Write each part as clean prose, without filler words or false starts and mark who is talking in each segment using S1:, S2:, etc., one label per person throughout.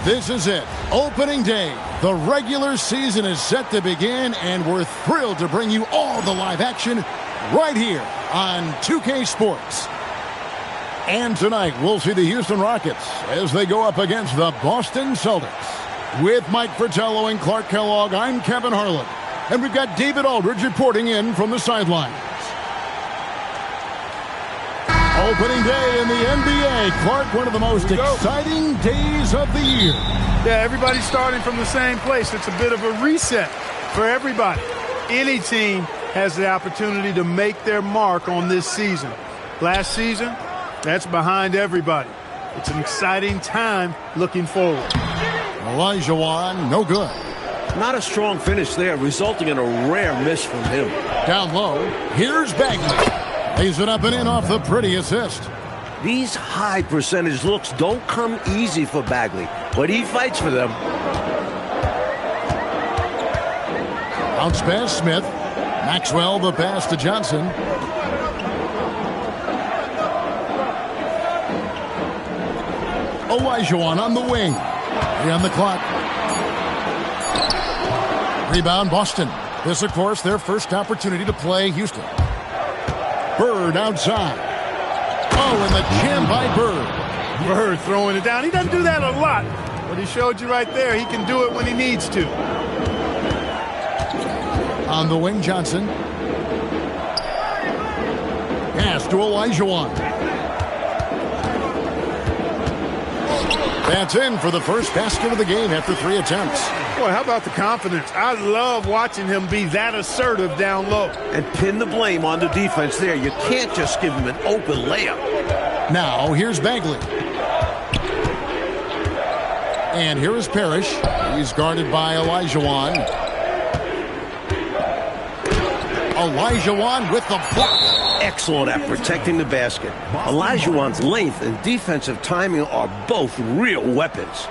S1: This is it. Opening day. The regular season is set to begin, and we're thrilled to bring you all the live action right here on 2K Sports. And tonight, we'll see the Houston Rockets as they go up against the Boston Celtics. With Mike Fratello and Clark Kellogg, I'm Kevin Harlan. And we've got David Aldridge reporting in from the sidelines. Opening day in the NBA. Clark, one of the most exciting days of the year.
S2: Yeah, everybody's starting from the same place. It's a bit of a reset for everybody. Any team has the opportunity to make their mark on this season. Last season, that's behind everybody. It's an exciting time looking forward.
S1: Olajuwon, no good.
S3: Not a strong finish there, resulting in a rare miss from him.
S1: Down low, here's Bagley. Lays it up and in off the pretty assist.
S3: These high percentage looks don't come easy for Bagley, but he fights for them.
S1: Bounce pass, Smith. Maxwell the pass to Johnson. Olajuwon on the wing. 3 on the clock. Rebound, Boston. This, of course, their first opportunity to play Houston. Bird outside. Oh, and the jam by Bird.
S2: Bird throwing it down. He doesn't do that a lot, but he showed you right there he can do it when he needs to.
S1: On the wing, Johnson. Pass to Olajuwon. That's in for the first basket of the game after 3 attempts.
S2: Boy, how about the confidence? I love watching him be that assertive down low.
S3: And pin the blame on the defense there. You can't just give him an open layup.
S1: Now, here's Bagley. And here is Parrish. He's guarded by Olajuwon. Olajuwon with the block.
S3: Excellent at protecting the basket. Olajuwon's length and defensive timing are both real weapons.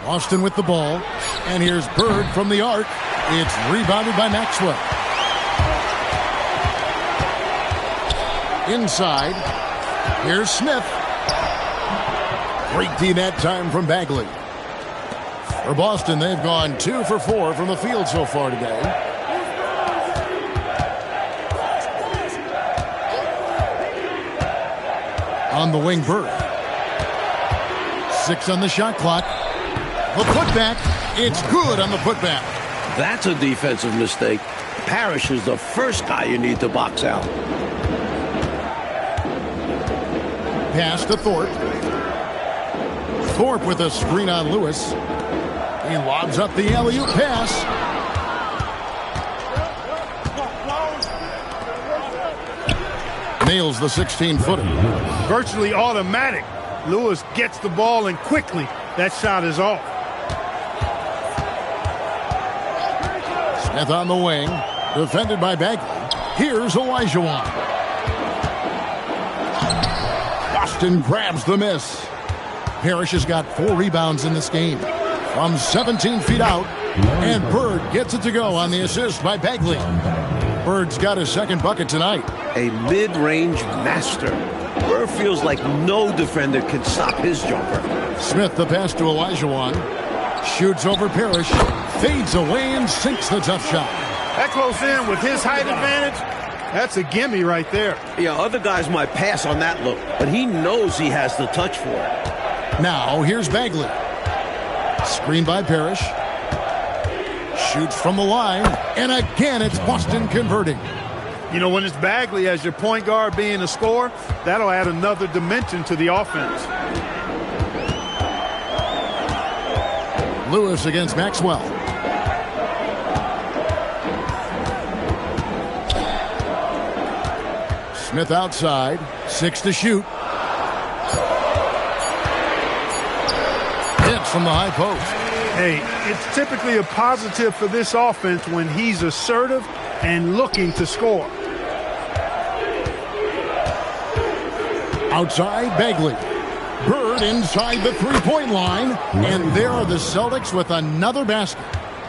S1: Boston with the ball. And here's Bird from the arc. It's rebounded by Maxwell. Inside. Here's Smith. Great D that time from Bagley. For Boston, they've gone 2 for 4 from the field so far today. On the wing, Bird. 6 on the shot clock. The putback. It's good on the putback.
S3: That's a defensive mistake. Parrish is the first guy you need to box out.
S1: Pass to Thorpe. Thorpe with a screen on Lewis. He lobs up the alley-oop pass. Nails the 16-footer.
S2: Virtually automatic. Lewis gets the ball, and quickly that shot is off.
S1: Smith on the wing. Defended by Bagley. Here's Olajuwon. Boston grabs the miss. Parrish has got 4 rebounds in this game. From 17 feet out. And Bird gets it to go on the assist by Bagley. Bird's got his second bucket tonight.
S3: A mid-range master. Bird feels like no defender can stop his jumper.
S1: Smith the pass to Olajuwon. Shoots over Parrish. Fades away and sinks the tough shot.
S2: That close in with his height advantage, that's a gimme right there.
S3: Yeah, other guys might pass on that look, but he knows he has the touch for it.
S1: Now, here's Bagley. Screen by Parrish. Shoots from the line. And again, it's Boston converting.
S2: You know, when it's Bagley as your point guard being a scorer, that'll add another dimension to the offense.
S1: Lewis against Maxwell. Smith outside. 6 to shoot. Hits from the high post.
S2: Hey, it's typically a positive for this offense when he's assertive and looking to score.
S1: Outside, Bagley. Bird inside the three-point line. And there are the Celtics with another basket.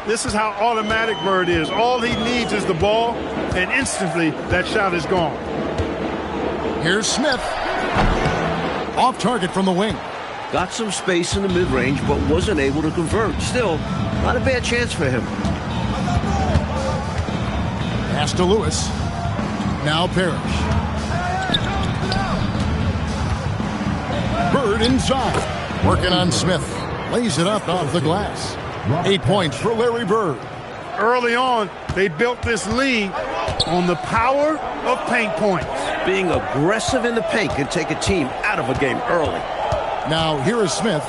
S2: This is how automatic Bird is. All he needs is the ball, and instantly that shot is gone.
S1: Here's Smith. Off target from the wing.
S3: Got some space in the mid-range, but wasn't able to convert. Still, not a bad chance for him.
S1: Pass to Lewis. Now Parrish. Bird inside. Working on Smith. Lays it up off the glass. 8 points for Larry Bird.
S2: Early on, they built this lead on the power of paint points.
S3: Being aggressive in the paint can take a team out of a game early.
S1: Now here is Smith.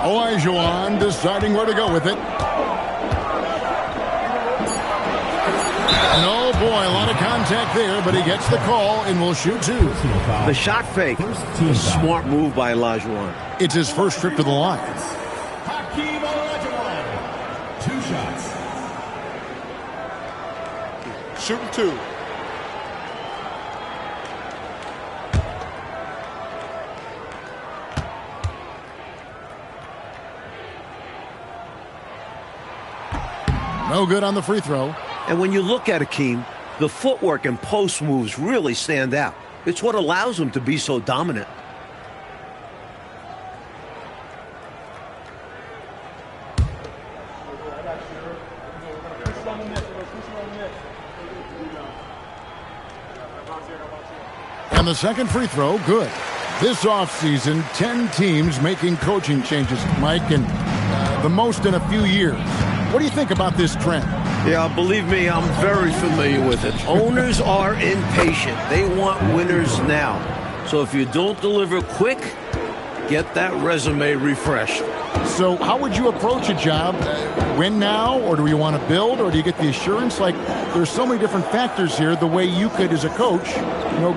S1: Olajuwon deciding where to go with it. No, boy, a lot of contact there, but he gets the call and will shoot two.
S3: The shot fake. A smart move by Olajuwon.
S1: It's his first trip to the line.
S4: Two shots.
S2: Shooting two.
S1: No good on the free throw.
S3: And when you look at Hakeem, the footwork and post moves really stand out. It's what allows him to be so dominant.
S1: And the second free throw, good. This offseason, 10 teams making coaching changes, Mike, and the most in a few years. What do you think about this trend?
S3: Yeah, believe me, I'm very familiar with it. Owners are impatient. They want winners now. So if you don't deliver quick, get that resume refreshed.
S1: So how would you approach a job? Win now, or do you want to build, or do you get the assurance? Like, there's so many different factors here, the way you could, as a coach,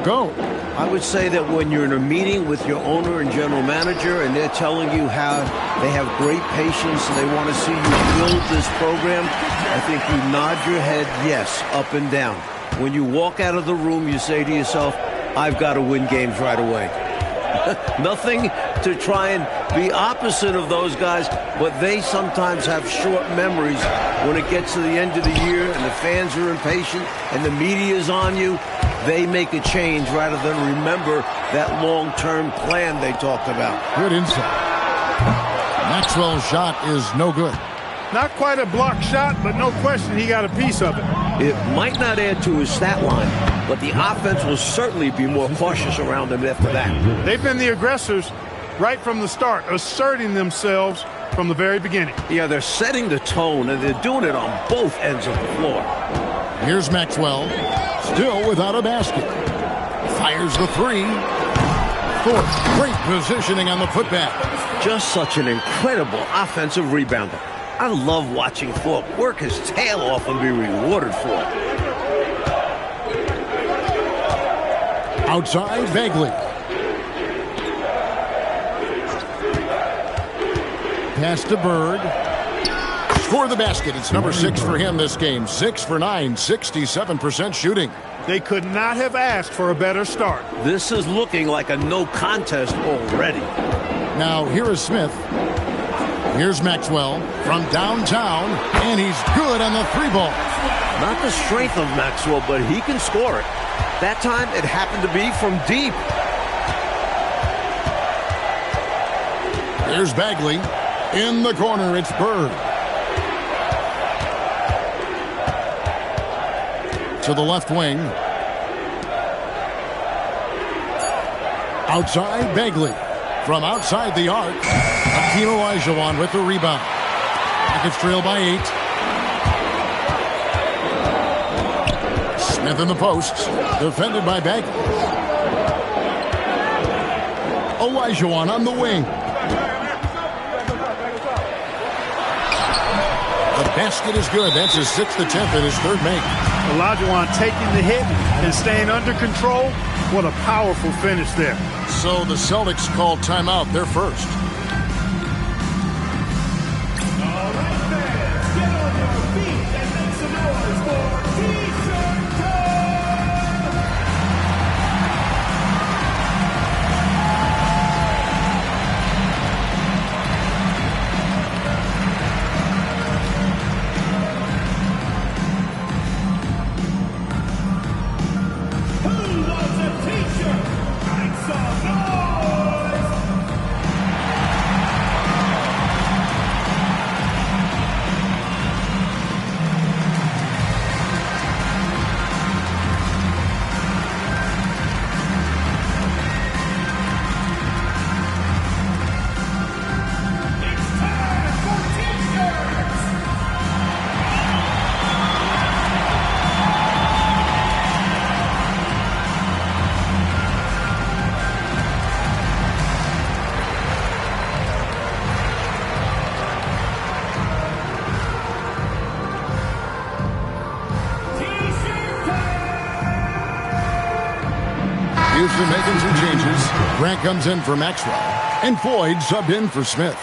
S1: go.
S3: I would say that when you're in a meeting with your owner and general manager and they're telling you how they have great patience and they want to see you build this program, I think you nod your head yes, up and down. When you walk out of the room, you say to yourself, I've got to win games right away. Nothing to try and be opposite of those guys, but they sometimes have short memories when it gets to the end of the year and the fans are impatient and the media is on you. They make a change rather than remember that long-term plan they talked about.
S1: Good insight. Maxwell's shot is no good.
S2: Not quite a block shot, but no question he got a piece of it.
S3: It might not add to his stat line, but the offense will certainly be more cautious around him after that.
S2: They've been the aggressors right from the start, asserting themselves from the very beginning.
S3: Yeah, they're setting the tone, and they're doing it on both ends of the floor.
S1: Here's Maxwell, still without a basket. Fires the three. Fourth, great positioning on the putback.
S3: Just such an incredible offensive rebounder. I love watching Thorpe work his tail off and be rewarded for it.
S1: Outside, Bagley. Pass to Bird. Score the basket. It's number 6 for him this game. 6 for 9, 67% shooting.
S2: They could not have asked for a better start.
S3: This is looking like a no contest already.
S1: Now, here is Smith. Here's Maxwell from downtown, and he's good on the three ball.
S3: Not the strength of Maxwell, but he can score it. That time, it happened to be from deep.
S1: Here's Bagley. In the corner, it's Bird. To the left wing. Outside, Bagley. From outside the arc, Hakeem Olajuwon with the rebound. Rockets trail by 8. Smith in the post, defended by Bagley. Olajuwon on the wing. The basket is good. That's his 6th attempt and his 3rd make.
S2: Olajuwon taking the hit and staying under control. What a powerful finish there.
S1: So the Celtics called timeout. They're first.
S4: All right, fans, get on your feet and make some noise for T-shirt time!
S1: Houston making some changes. Grant comes in for Maxwell. And Floyd subbed in for Smith.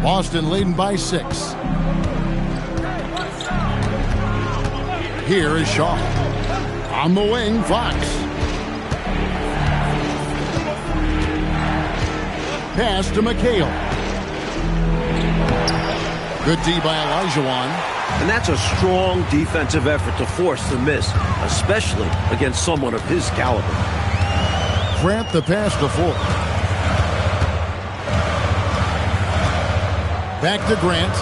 S1: Boston leading by 6. Here is Shaw. On the wing, Fox. Pass to McHale. Good D by Olajuwon.
S3: And that's a strong defensive effort to force the miss, especially against someone of his caliber.
S1: Grant the pass to Ford. Back to Grant.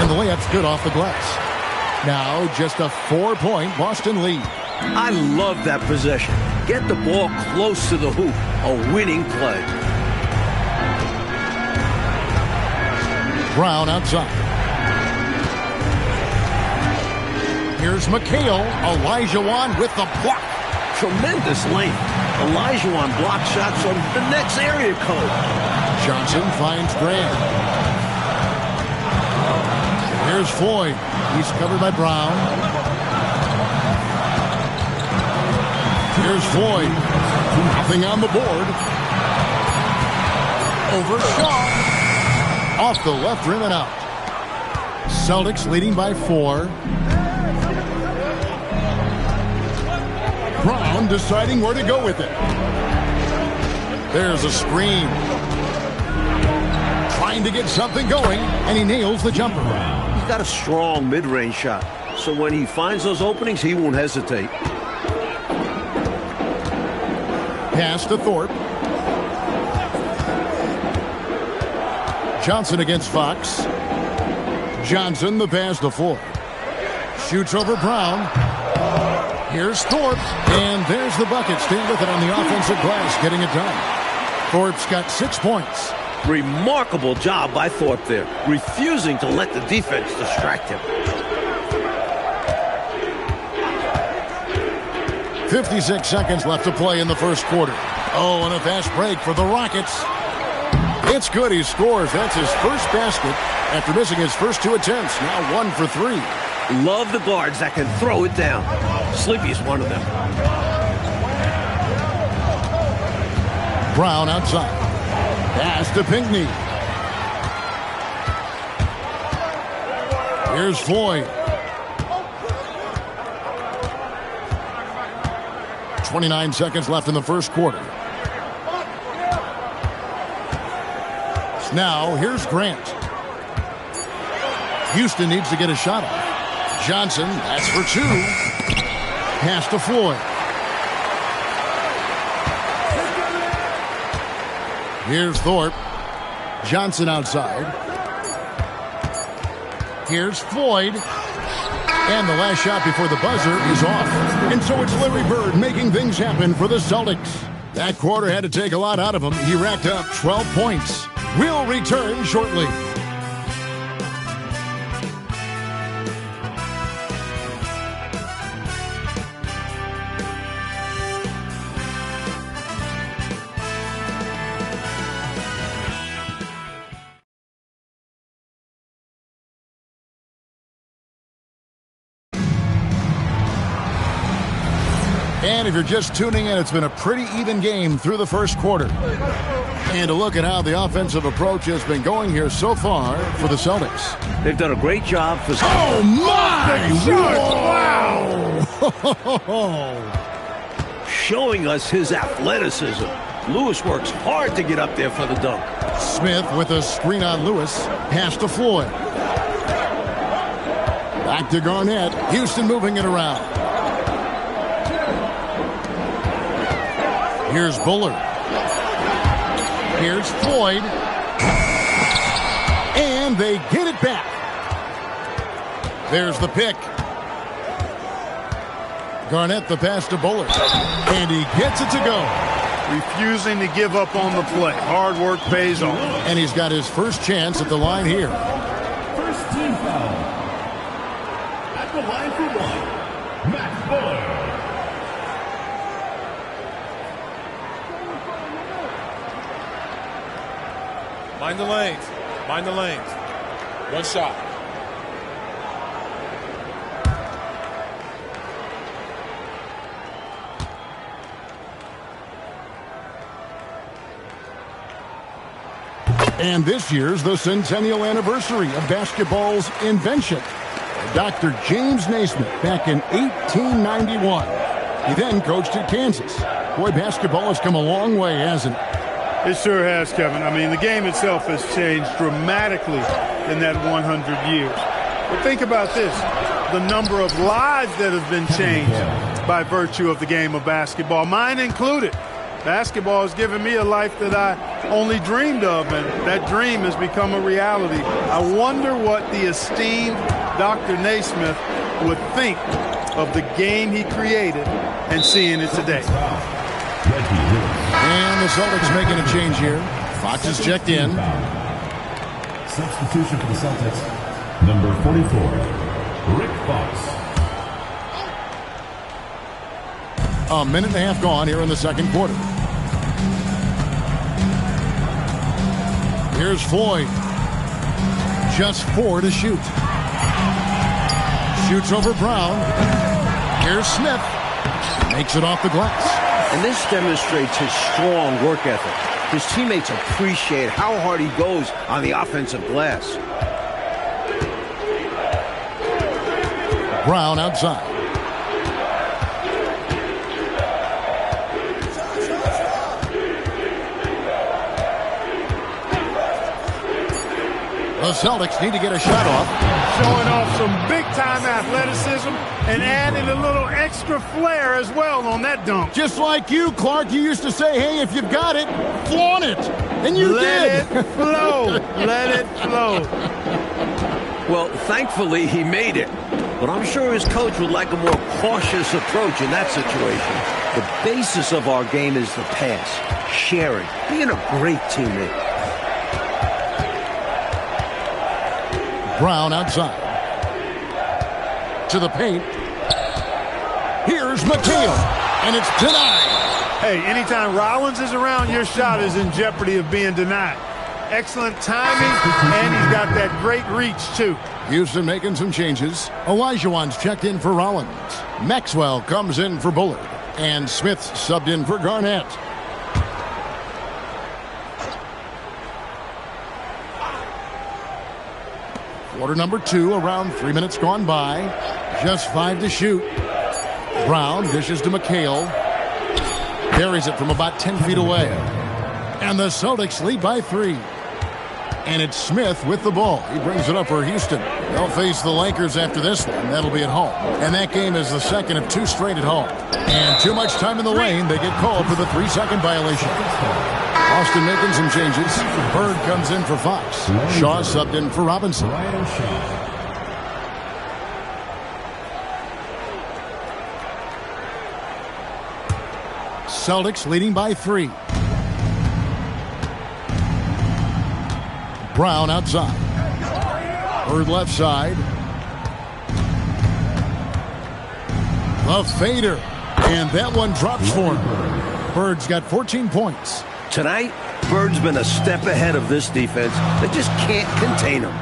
S1: And the layup's good off the glass. Now just a 4-point Boston lead.
S3: I love that possession. Get the ball close to the hoop. A winning play.
S1: Brown outside. Here's McHale. Olajuwon with the block.
S3: Tremendous length. Olajuwon block shots from the next area code.
S1: Johnson finds Grant. Here's Floyd. He's covered by Brown. Here's Floyd. Nothing on the board. Over Shaw. Off the left rim and out. Celtics leading by 4. Brown deciding where to go with it. There's a screen. Trying to get something going, and he nails the jumper.
S3: He's got a strong mid-range shot, so when he finds those openings, he won't hesitate.
S1: Pass to Thorpe. Johnson against Fox. Johnson, the pass to Ford. Shoots over Brown. Here's Thorpe, and there's the bucket. Staying with it on the offensive glass, getting it done. Thorpe's got 6 points.
S3: Remarkable job by Thorpe there, refusing to let the defense distract him.
S1: 56 seconds left to play in the first quarter. Oh, and a fast break for the Rockets. It's good. He scores. That's his first basket after missing his first 2 attempts. Now 1 for 3.
S3: Love the guards that can throw it down. Sleepy's one of them.
S1: Brown outside. Pass to Pinckney. Here's Floyd. 29 seconds left in the first quarter. Now, here's Grant. Houston needs to get a shot off. Johnson, that's for 2. Pass to Floyd. Here's Thorpe. Johnson outside. Here's Floyd. And the last shot before the buzzer is off. And so it's Larry Bird making things happen for the Celtics. That quarter had to take a lot out of him. He racked up 12 points. We'll return shortly. And if you're just tuning in, it's been a pretty even game through the first quarter. And to look at how the offensive approach has been going here so far for the Celtics.
S3: They've done a great job for...
S1: Oh, my! Wow!
S3: showing us his athleticism. Lewis works hard to get up there for the dunk.
S1: Smith with a screen on Lewis. Pass to Floyd. Back to Garnett. Houston moving it around. Here's Bullard. Here's Floyd. And they get it back. There's the pick. Garnett the pass to Bullard. And he gets it to go.
S2: Refusing to give up on the play. Hard work pays off.
S1: And he's got his first chance at the line here.
S4: First team foul. At the line for one, Matt Bullard.
S5: Mind the lanes. Mind the lanes. One shot.
S1: And this year's the centennial anniversary of basketball's invention. Dr. James Naismith back in 1891. He then coached at Kansas. Boy, basketball has come a long way, hasn't it?
S2: It sure has, Kevin. I mean, the game itself has changed dramatically in that 100 years. But think about this. The number of lives that have been changed by virtue of the game of basketball, mine included. Basketball has given me a life that I only dreamed of, and that dream has become a reality. I wonder what the esteemed Dr. Naismith would think of the game he created and seeing it today.
S1: And the Celtics making a change here. Fox is checked in.
S4: Substitution for the Celtics, number 44, Rick Fox.
S1: A minute and a half gone here in the second quarter. Here's Floyd. Just 4 to shoot. Shoots over Brown. Here's Smith. Makes it off the glass.
S3: And this demonstrates his strong work ethic. His teammates appreciate how hard he goes on the offensive glass.
S1: Brown outside. The Celtics need to get a shot off.
S2: Showing off some big-time athleticism and adding a little extra flair as well on that dunk.
S1: Just like you, Clark, you used to say, hey, if you've got it, flaunt it. And you did.
S2: Let it flow. Let it flow.
S3: Well, thankfully, he made it. But I'm sure his coach would like a more cautious approach in that situation. The basis of our game is the pass, sharing, being a great teammate.
S1: Brown outside. To the paint. Here's McHale. And it's denied.
S2: Hey, anytime Rollins is around, your shot is in jeopardy of being denied. Excellent timing, and he's got that great reach, too.
S1: Houston making some changes. Olajuwon's checked in for Rollins. Maxwell comes in for Bullard. And Smith's subbed in for Garnett. Quarter number 2, around 3 minutes gone by. Just 5 to shoot. Brown dishes to McHale. Buries it from about 10 feet away. And the Celtics lead by 3. And it's Smith with the ball. He brings it up for Houston. They'll face the Lakers after this one. That'll be at home. And that game is the second of 2 straight at home. And too much time in the lane. They get called for the 3-second violation. Austin making some changes. Bird comes in for Fox. Shaw subbed in for Robinson. Celtics leading by 3. Brown outside. Bird left side. The fader. And that one drops for him. Bird's got 14 points.
S3: Tonight, Bird's been a step ahead of this defense. They just can't contain him.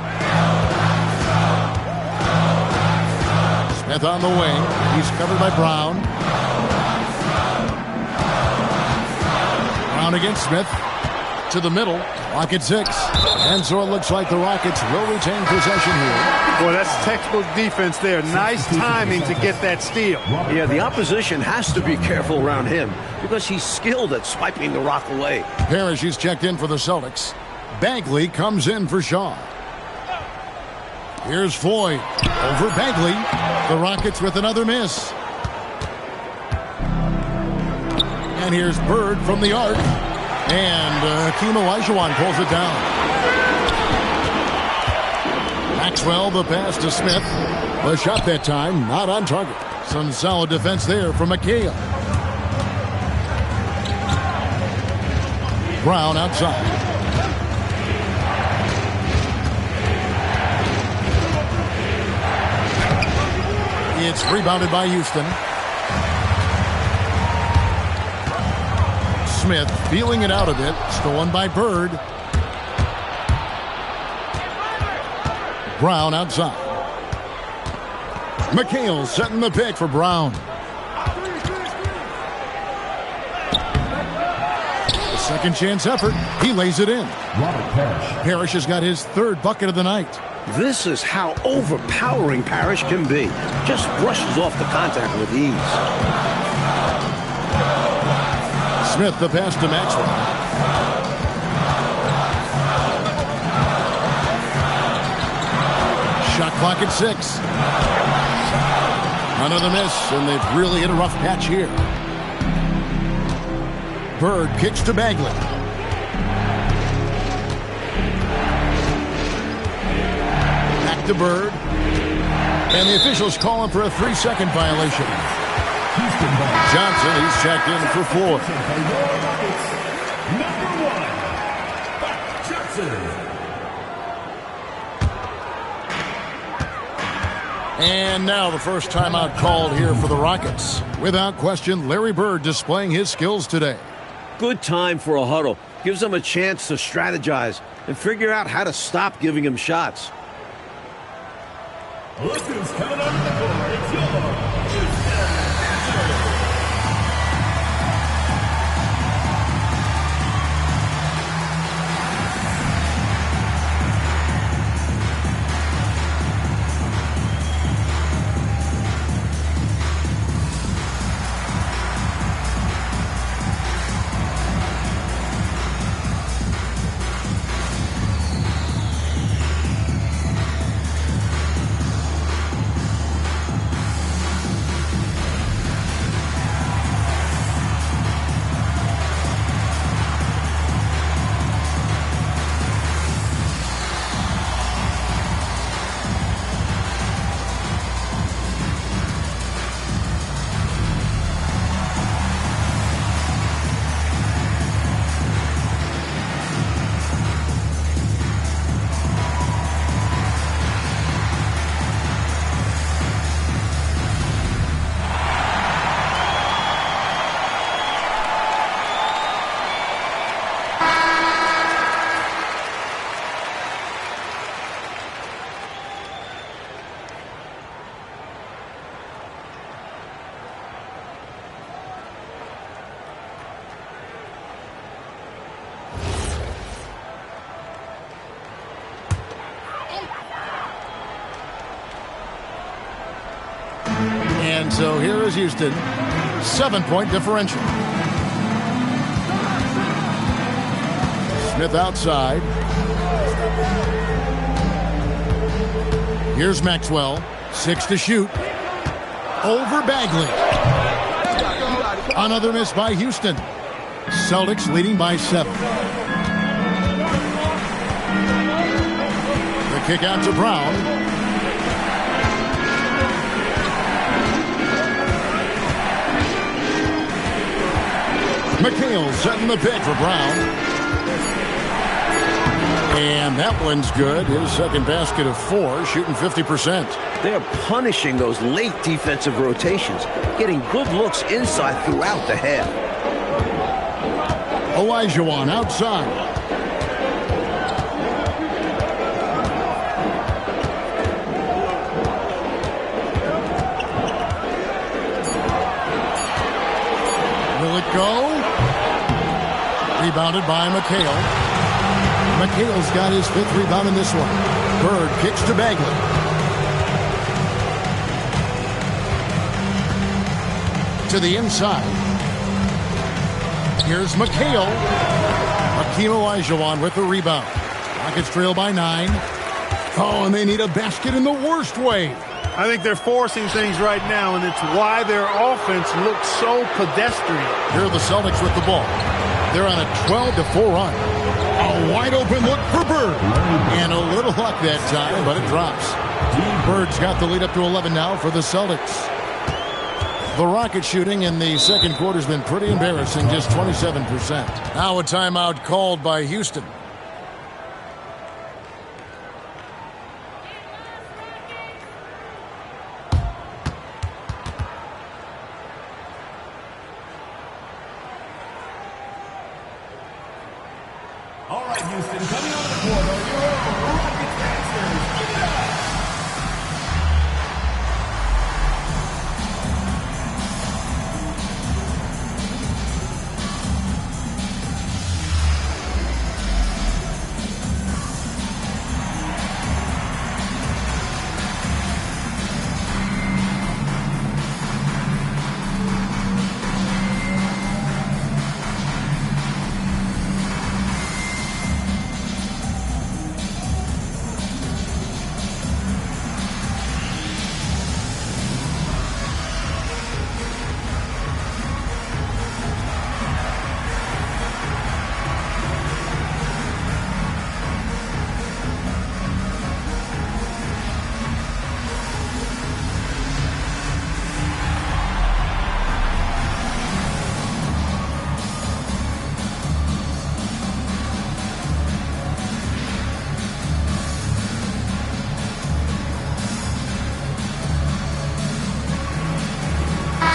S1: Smith on the wing. He's covered by Brown. Brown against Smith. To the middle. Clock at 6. And so it looks like the Rockets will retain possession here.
S2: Boy, that's textbook defense there. Nice timing to get that steal.
S3: Yeah, the opposition has to be careful around him because he's skilled at swiping the rock away.
S1: Parrish is checked in for the Celtics. Bagley comes in for Shaw. Here's Floyd over Bagley. The Rockets with another miss. And here's Bird from the arc. And Hakeem Olajuwon pulls it down. Maxwell, the pass to Smith. The shot that time, not on target. Some solid defense there from McHale. Brown outside. It's rebounded by Houston. Smith feeling it out a bit. Stolen by Bird. Brown outside. McHale setting the pick for Brown. The second chance effort. He lays it in. Parrish has got his third bucket of the night.
S3: This is how overpowering Parrish can be. Just brushes off the contact with ease.
S1: Smith the pass to Maxwell. Shot clock at 6. Another miss, and they've really hit a rough patch here. Bird kicks to Bagley. Back to Bird. And the officials call him for a 3-second violation. Johnson, he's checked in for 4.
S4: Number 1, Johnson.
S1: And now the first timeout called here for the Rockets. Without question, Larry Bird displaying his skills today.
S3: Good time for a huddle. Gives them a chance to strategize and figure out how to stop giving him shots.
S4: Look who's coming onto the court. It's your
S1: And so here is Houston. 7-point differential. Smith outside. Here's Maxwell. 6 to shoot. Over Bagley. Another miss by Houston. Celtics leading by 7. The kick out to Brown. McHale setting the pick for Brown. And that one's good. His second basket of 4, shooting 50%.
S3: They're punishing those late defensive rotations, getting good looks inside throughout the half.
S1: Olajuwon outside. Will it go? Rebounded by McHale. McHale's got his 5th rebound in this one. Bird kicks to Bagley. To the inside. Here's McHale. Hakeem Olajuwon with the rebound. Rockets trail by 9. Oh, and they need a basket in the worst way.
S2: I think they're forcing things right now, and it's why their offense looks so pedestrian.
S1: Here are the Celtics with the ball. They're on a 12-4 run. A wide open look for Bird. And a little luck that time, but it drops. Bird's got the lead up to 11 now for the Celtics. The Rocket shooting in the second quarter has been pretty embarrassing, just 27%. Now a timeout called by Houston.
S4: All right, Houston, coming on the court are your Rockets dancers. Give it up.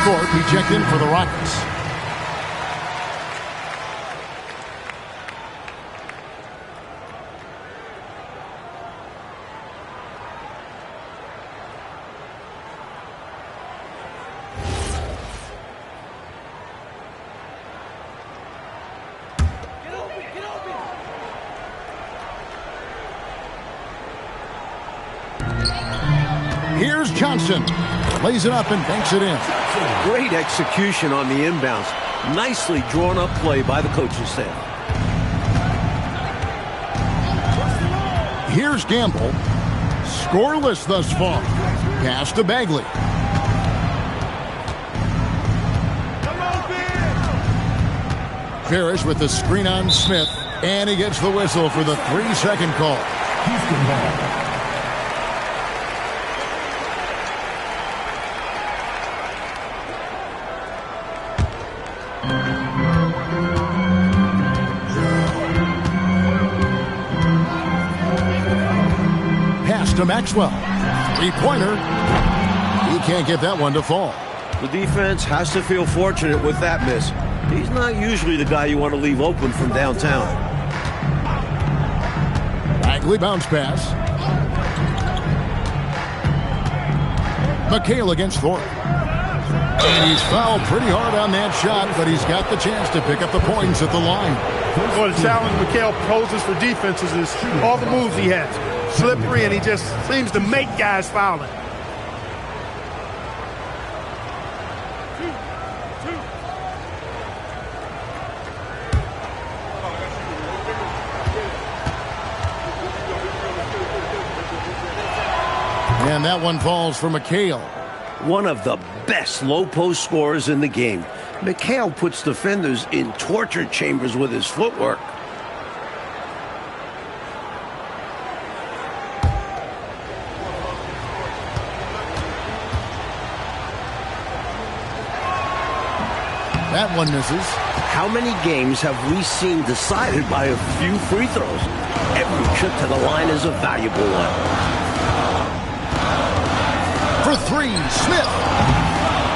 S1: Thorpe, he checked in for the Rockets. Here's Johnson. Lays it up and banks it in.
S3: Great execution on the inbounds. Nicely drawn up play by the coaching staff.
S1: Here's Gamble. Scoreless thus far. Pass to Bagley. Parrish with the screen on Smith. And he gets the whistle for the 3-second call. Houston ball. To Maxwell. Three-pointer. He can't get that one to fall.
S3: The defense has to feel fortunate with that miss. He's not usually the guy you want to leave open from downtown.
S1: Bagley bounce pass. McHale against Thorpe. And he's fouled pretty hard on that shot, but he's got the chance to pick up the points at the line.
S2: Well, the challenge McHale poses for defenses is all the moves he has. Slippery, and he just seems to make guys fouling.
S1: And that one falls for McHale.
S3: One of the best low-post scorers in the game. McHale puts defenders in torture chambers with his footwork.
S1: That one misses.
S3: How many games have we seen decided by a few free throws? Every trip to the line is a valuable one.
S1: For three, Smith.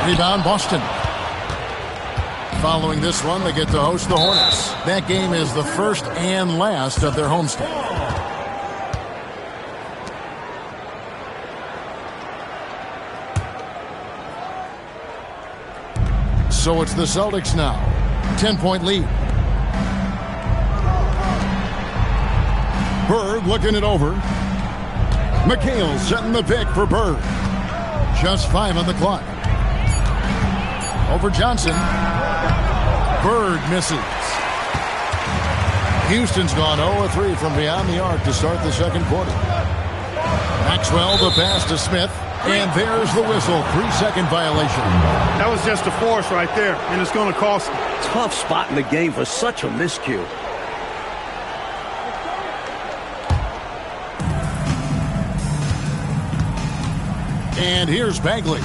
S1: Rebound, Boston. Following this one, they get to host the Hornets. That game is the first and last of their homestand. So it's the Celtics now. 10-point lead. Bird looking it over. McHale setting the pick for Bird. Just 5 on the clock. Over Johnson. Bird misses. Houston's gone 0-3 from beyond the arc to start the second quarter. Maxwell the pass to Smith. And there's the whistle. 3-second violation.
S2: That was just a force right there, and it's going to cost him.
S3: Tough spot in the game for such a miscue.
S1: And here's Bagley.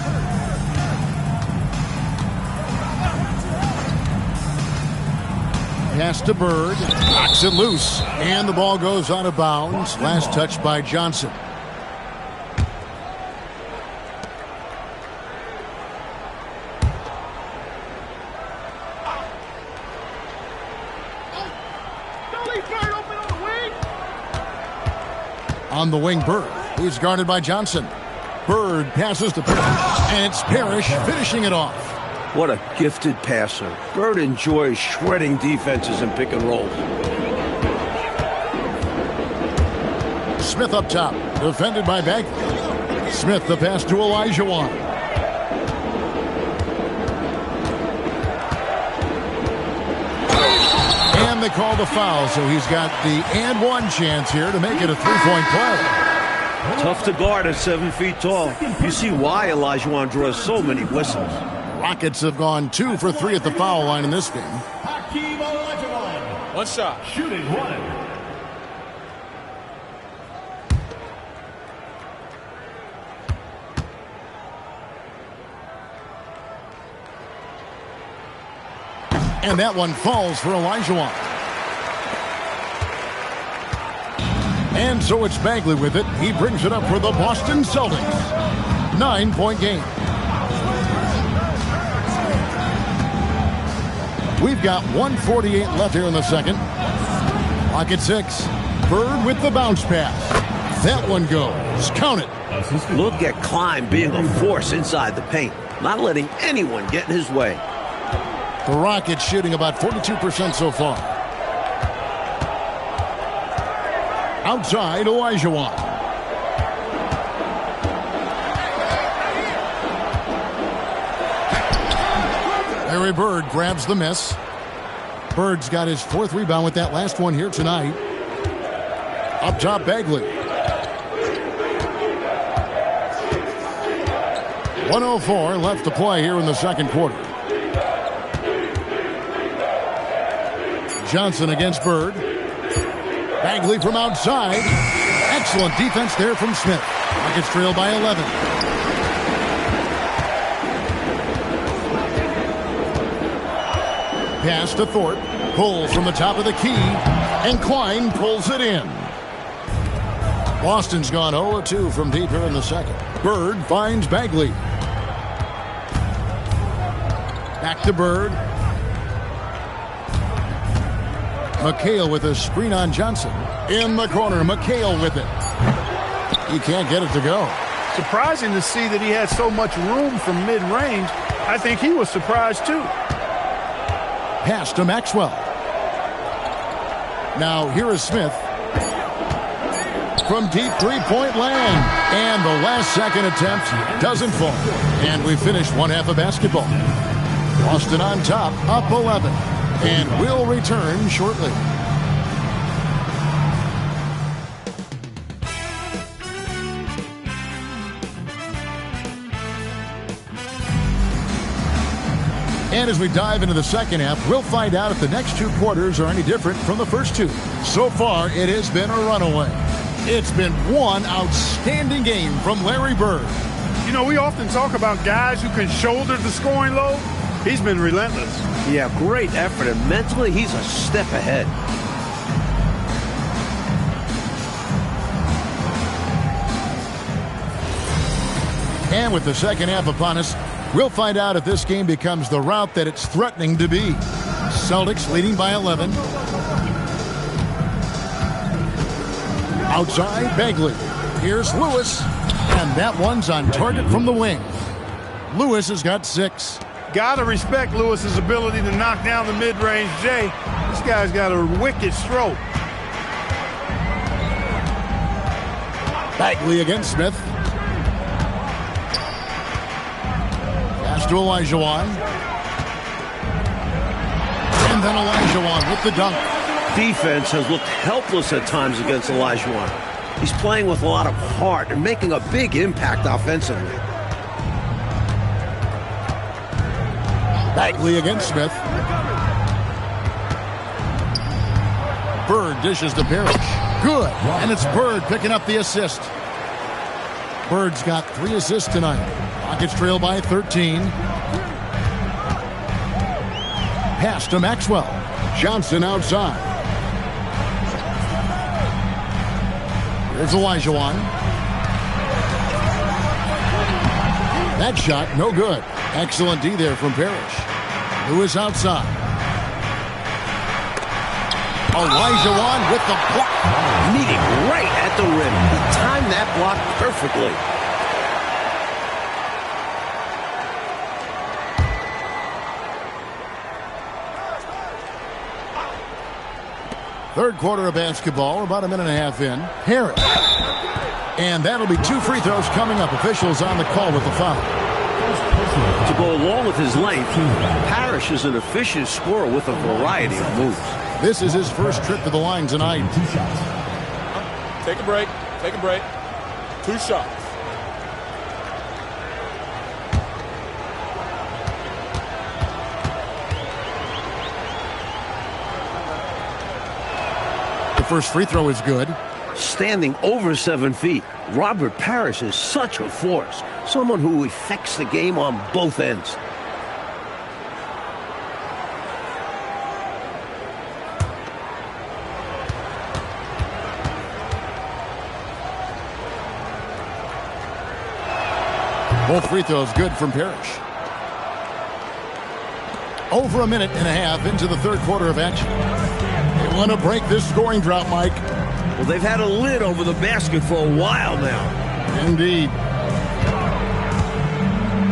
S1: Pass to Bird. Knocks it loose. And the ball goes out of bounds. Last touch by Johnson. On the wing, Bird. He's guarded by Johnson. Bird passes to Parrish, and it's Parrish finishing it off.
S3: What a gifted passer. Bird enjoys shredding defenses and pick and rolls.
S1: Smith up top, defended by Bagley. Smith the pass to Olajuwon. And they call the foul, so he's got the and one chance here to make it a 3-point play.
S3: Tough to guard at 7 feet tall. You see why Olajuwon draws so many whistles.
S1: Rockets have gone 2 for 3 at the foul line in this game.
S4: Hakeem Olajuwon.
S5: One shot.
S4: Shooting one.
S1: And that one falls for Olajuwon. And so it's Bagley with it. He brings it up for the Boston Celtics. 9-point game. We've got 1:48 left here in the second. Clock at 6. Bird with the bounce pass. That one goes. Count it.
S3: Look at Klein being a force inside the paint, not letting anyone get in his way.
S1: The Rockets shooting about 42% so far. Outside, Olajuwon. Larry Bird grabs the miss. Bird's got his 4th rebound with that last one here tonight. Up top, Bagley. 1:04 left to play here in the second quarter. Johnson against Bird. Bagley from outside. Excellent defense there from Smith. Rockets trail by 11. Pass to Thorpe. Pulls from the top of the key. And Klein pulls it in. Boston's gone 0-2 from deep here in the second. Bird finds Bagley. Back to Bird. McHale with a screen on Johnson. In the corner, McHale with it. He can't get it to go.
S2: Surprising to see that he had so much room from mid-range. I think he was surprised too.
S1: Pass to Maxwell. Now here is Smith. From deep three-point land. And the last second attempt doesn't fall. And we finished one half of basketball. Boston on top, up 11. And we'll return shortly. And as we dive into the second half, we'll find out if the next 2 quarters are any different from the first 2. So far, it has been a runaway. It's been one outstanding game from Larry Bird.
S2: You know, we often talk about guys who can shoulder the scoring load. He's been relentless.
S3: Yeah, great effort, and mentally he's a step ahead.
S1: And with the second half upon us, we'll find out if this game becomes the route that it's threatening to be. Celtics leading by 11. Outside, Bagley. Here's Lewis. And that one's on target from the wing. Lewis has got 6.
S2: Gotta respect Lewis's ability to knock down the mid-range J. This guy's got a wicked stroke.
S1: Bagley against Smith. Pass to Olajuwon. And then Olajuwon with the dunk.
S3: Defense has looked helpless at times against Olajuwon. He's playing with a lot of heart and making a big impact offensively.
S1: Bagley against Smith. Bird dishes to Parrish. Good. And it's Bird picking up the assist. Bird's got 3 assists tonight. Rockets trail by 13. Pass to Maxwell. Johnson outside. Here's Olajuwon. That shot, no good. Excellent D there from Parrish. Lewis outside. Olajuwon with the block.
S3: Meeting right at the rim. He timed that block perfectly.
S1: Third quarter of basketball, about a minute and a half in. Harris. And that'll be 2 free throws coming up. Officials on the call with the foul.
S3: To go along with his length, Parrish is an efficient scorer with a variety of moves.
S1: This is his first trip to the line tonight.
S5: Take a break. Take a break. 2 shots.
S1: The first free throw is good.
S3: Standing over 7 feet, Robert Parrish is such a force. Someone who affects the game on both ends.
S1: Both free throws good from Parrish. over a minute and a half into the third quarter of action. They want to break this scoring drought, Mike.
S3: Well, they've had a lid over the basket for a while now.
S1: Indeed.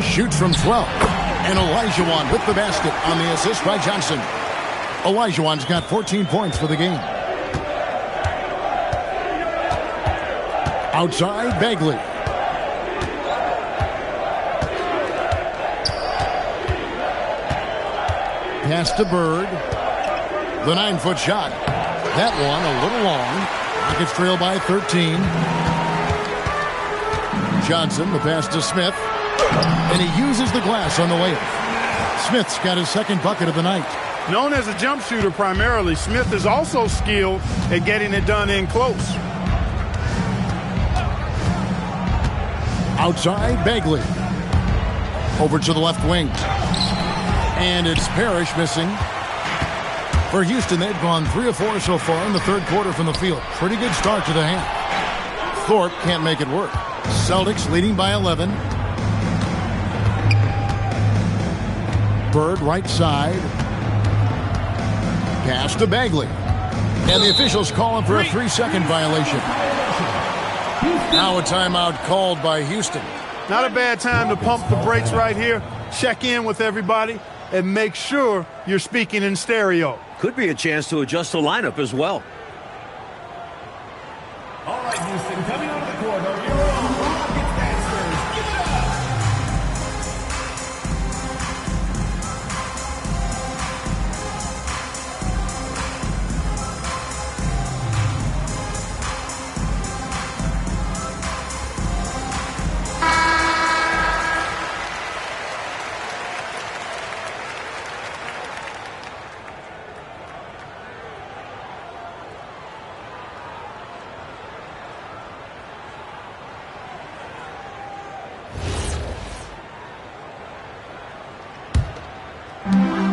S1: Shoots from 12. And Olajuwon with the basket on the assist by Johnson. Olajuwon's got 14 points for the game. Outside, Bagley. Pass to Bird. The 9-foot shot. That one a little long. Rockets trail by 13. Johnson, the pass to Smith. And he uses the glass on the layup. Smith's got his second bucket of the night.
S2: Known as a jump shooter primarily, Smith is also skilled at getting it done in close.
S1: Outside, Bagley. Over to the left wing. And it's Parrish missing. For Houston, they've gone 3 of 4 so far in the third quarter from the field. Pretty good start to the half. Thorpe can't make it work. Celtics leading by 11. Bird right side. Pass to Bagley. And the officials call him for a 3-second violation. Now a timeout called by Houston.
S2: Not a bad time to pump the brakes right here. Check in with everybody and make sure you're speaking in stereo.
S3: Could be a chance to adjust the lineup as well.
S4: All right, Houston, coming out of the corner, your Rockets Masters. Give it up!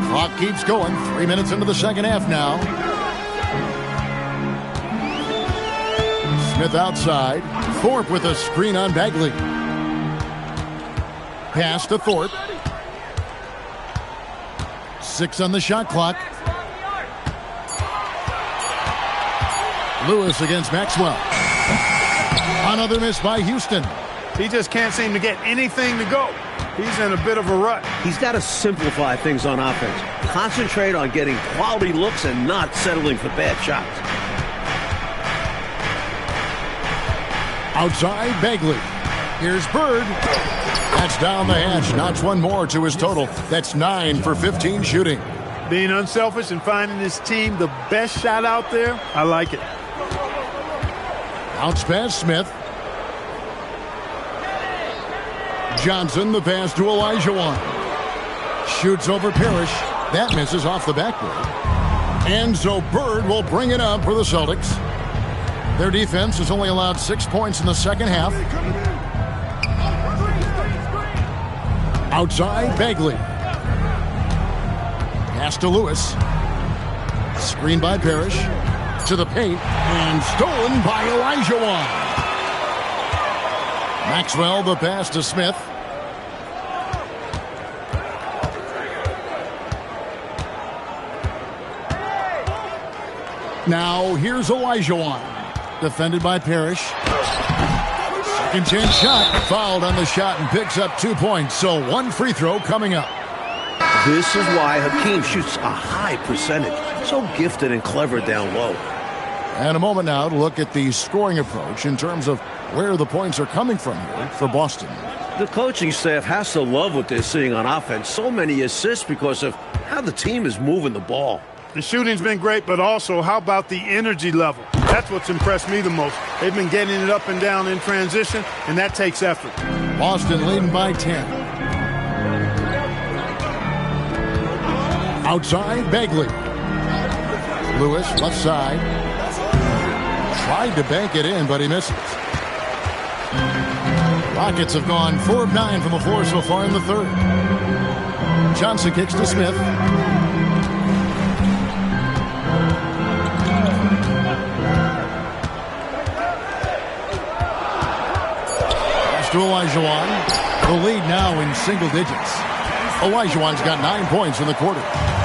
S1: Clock keeps going. 3 minutes into the second half now. Smith outside. Thorpe with a screen on Bagley. Pass to Thorpe. 6 on the shot clock. Lewis against Maxwell. Another miss by Houston.
S2: He just can't seem to get anything to go. He's in a bit of a rut.
S3: He's got to simplify things on offense. Concentrate on getting quality looks and not settling for bad shots.
S1: Outside, Bagley. Here's Bird. That's down the hatch. Notch one more to his total. That's 9 for 15 shooting.
S2: Being unselfish and finding his team the best shot out there, I like it.
S1: Bounce pass, Smith. Johnson, the pass to Olajuwon. Shoots over Parrish. That misses off the backboard. And so Bird will bring it up for the Celtics. Their defense has only allowed 6 points in the second half. Outside, Bagley. Pass to Lewis. Screen by Parrish. To the paint. And stolen by Olajuwon. Maxwell, the pass to Smith. Now, here's Olajuwon. Defended by Parrish. Second chance shot. Fouled on the shot and picks up 2 points. So 1 free throw coming up.
S3: This is why Hakeem shoots a high percentage. So gifted and clever down low.
S1: And a moment now to look at the scoring approach in terms of where the points are coming from here for Boston.
S3: The coaching staff has to love what they're seeing on offense. So many assists because of how the team is moving the ball.
S2: The shooting's been great, but also how about the energy level? That's what's impressed me the most. They've been getting it up and down in transition, and that takes effort.
S1: Boston leading by 10. Outside, Bagley. Lewis, left side. Tried to bank it in, but he misses. Rockets have gone 4 of 9 from the floor so far in the third. Johnson kicks to Smith. Pass to Olajuwon. The lead now in single digits. Olajuwon's got 9 points in the quarter.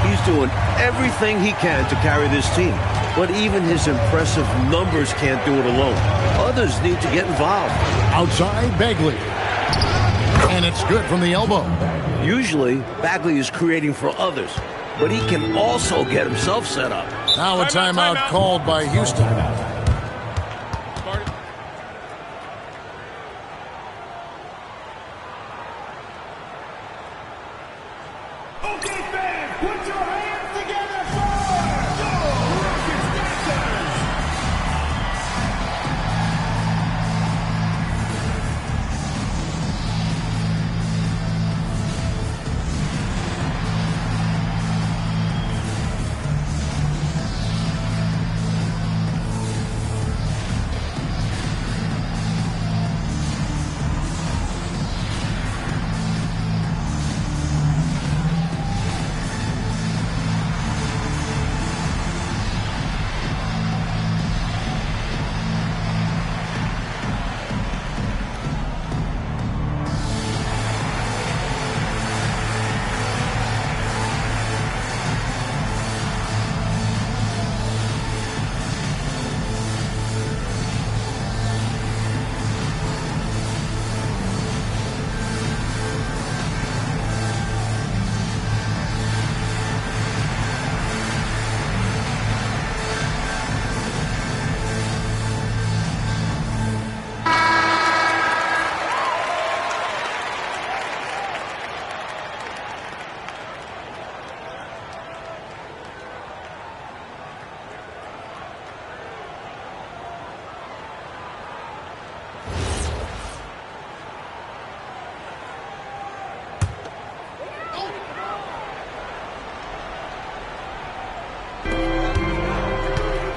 S3: He's doing everything he can to carry this team. But even his impressive numbers can't do it alone. Others need to get involved.
S1: Outside, Bagley. And it's good from the elbow.
S3: Usually, Bagley is creating for others, but he can also get himself set up.
S1: Now a timeout called by Houston.
S4: Okay, fans, put your hands together for the Rockets Dancers.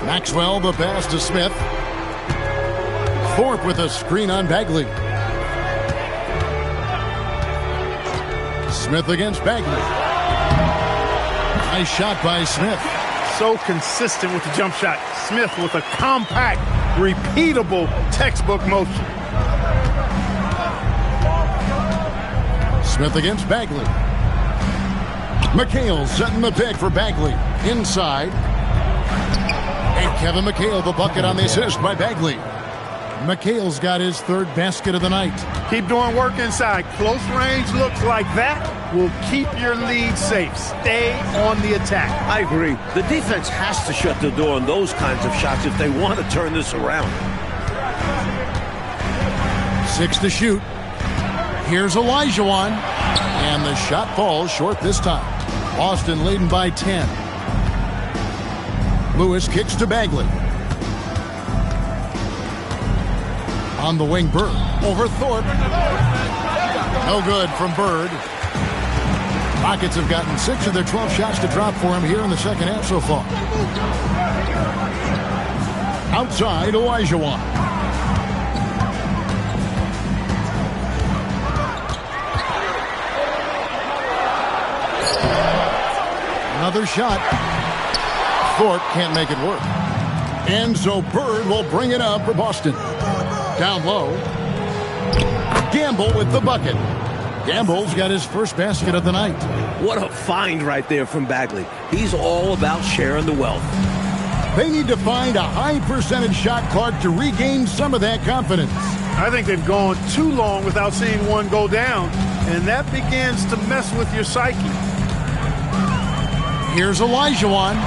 S1: Maxwell, the pass to Smith. Thorpe with a screen on Bagley. Smith against Bagley. Nice shot by Smith.
S2: So consistent with the jump shot. Smith with a compact, repeatable textbook motion.
S1: Smith against Bagley. McHale setting the pick for Bagley. Inside. And Kevin McHale, the bucket on the assist by Bagley. McHale's got his third basket of the night.
S2: Keep doing work inside. Close range looks like that will keep your lead safe. Stay on the attack.
S3: I agree. The defense has to shut the door on those kinds of shots if they want to turn this around.
S1: 6 to shoot. Here's Olajuwon. And the shot falls short this time. Boston leading by 10. Lewis kicks to Bagley. On the wing, Bird. Over Thorpe. No good from Bird. Rockets have gotten 6 of their 12 shots to drop for him here in the second half so far. Outside, Olajuwon. Another shot. Thorpe can't make it work. And so Bird will bring it up for Boston. Down low. Gamble with the bucket. Gamble's got his first basket of the night.
S3: What a find right there from Bagley. He's all about sharing the wealth.
S1: They need to find a high percentage shot, Clark, to regain some of that confidence.
S2: I think they've gone too long without seeing one go down, and that begins to mess with your psyche.
S1: Here's Olajuwon.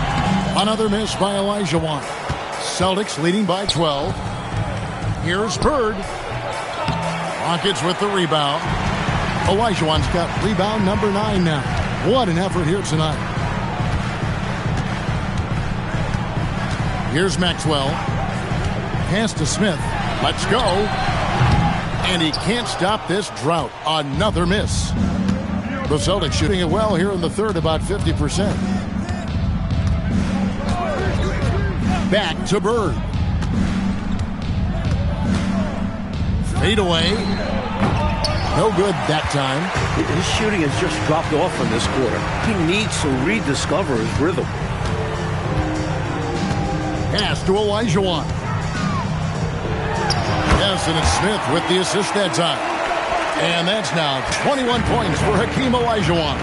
S1: Another miss by Olajuwon. Celtics leading by 12. Here's Bird. Rockets with the rebound. Olajuwon's got rebound number 9 now. What an effort here tonight. Here's Maxwell. Pass to Smith. Let's go. And he can't stop this drought. Another miss. The Celtics shooting it well here in the third, about 50%. Back to Bird. Fade away. No good that time.
S3: His shooting has just dropped off in this quarter. He needs to rediscover his rhythm.
S1: Pass to Olajuwon. Yes, and it's Smith with the assist that time. And that's now 21 points for Hakeem Olajuwon.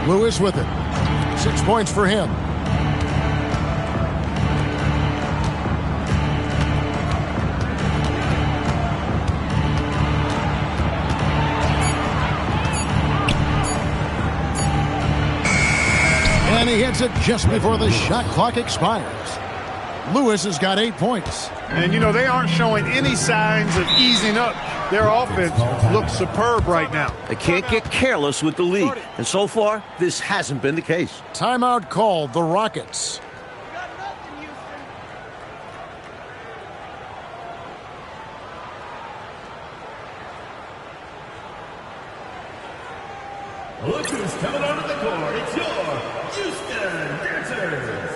S1: Lewis with it. 6 points for him. And he hits it just before the shot clock expires. Lewis has got 8 points.
S2: And, you know, they aren't showing any signs of easing up. Their offense looks superb right now.
S3: They can't get careless with the lead. And so far, this hasn't been the case.
S1: Timeout called, the Rockets.
S4: Look who's coming onto the court. It's your Houston Dancers.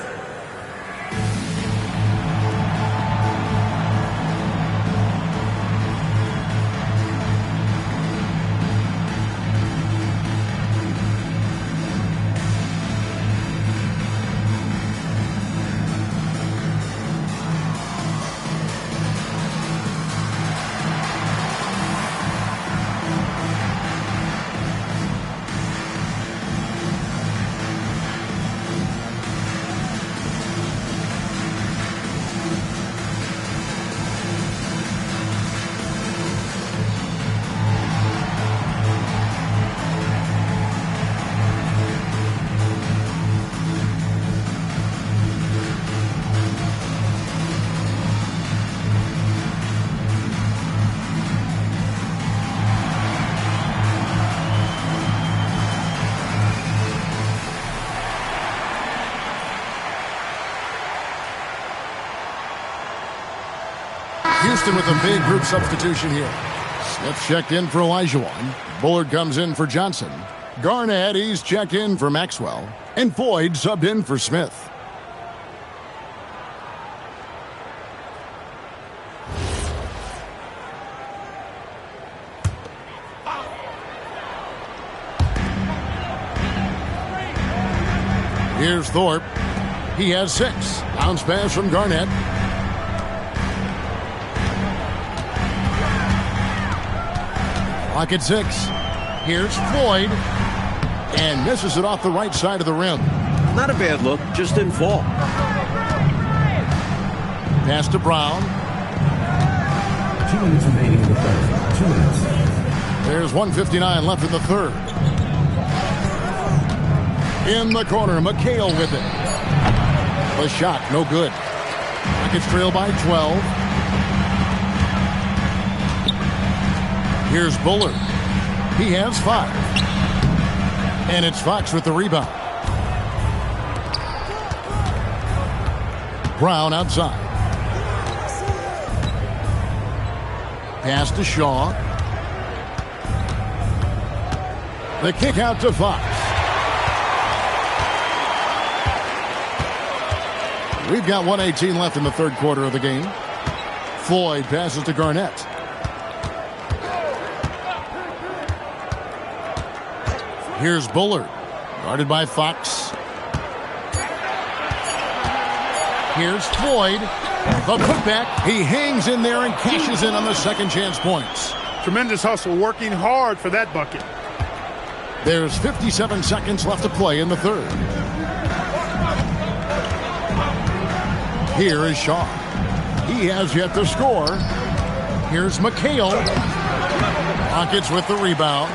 S1: Houston with a big group substitution here. Smith checked in for Olajuwon. Bullard comes in for Johnson. Garnett, he's checked in for Maxwell. And Floyd subbed in for Smith. Here's Thorpe. He has 6. Bounce pass from Garnett. Clock at 6. Here's Floyd. And misses it off the right side of the rim.
S3: Not a bad look, just didn't fall.
S1: Pass to Brown.
S6: 2 minutes remaining in the third. 2 minutes.
S1: There's 1:59 left in the third. In the corner, McHale with it. The shot, no good. Rockets trail by 12. Here's Bullard. He has 5. And it's Fox with the rebound. Brown outside. Pass to Shaw. The kick out to Fox. We've got 1:18 left in the third quarter of the game. Floyd passes to Garnett. Here's Bullard, guarded by Fox. Here's Floyd. The putback. He hangs in there and cashes in on the second chance points.
S2: Tremendous hustle, working hard for that bucket.
S1: There's 57 seconds left to play in the third. Here is Shaw. He has yet to score. Here's McHale. Rockets with the rebound.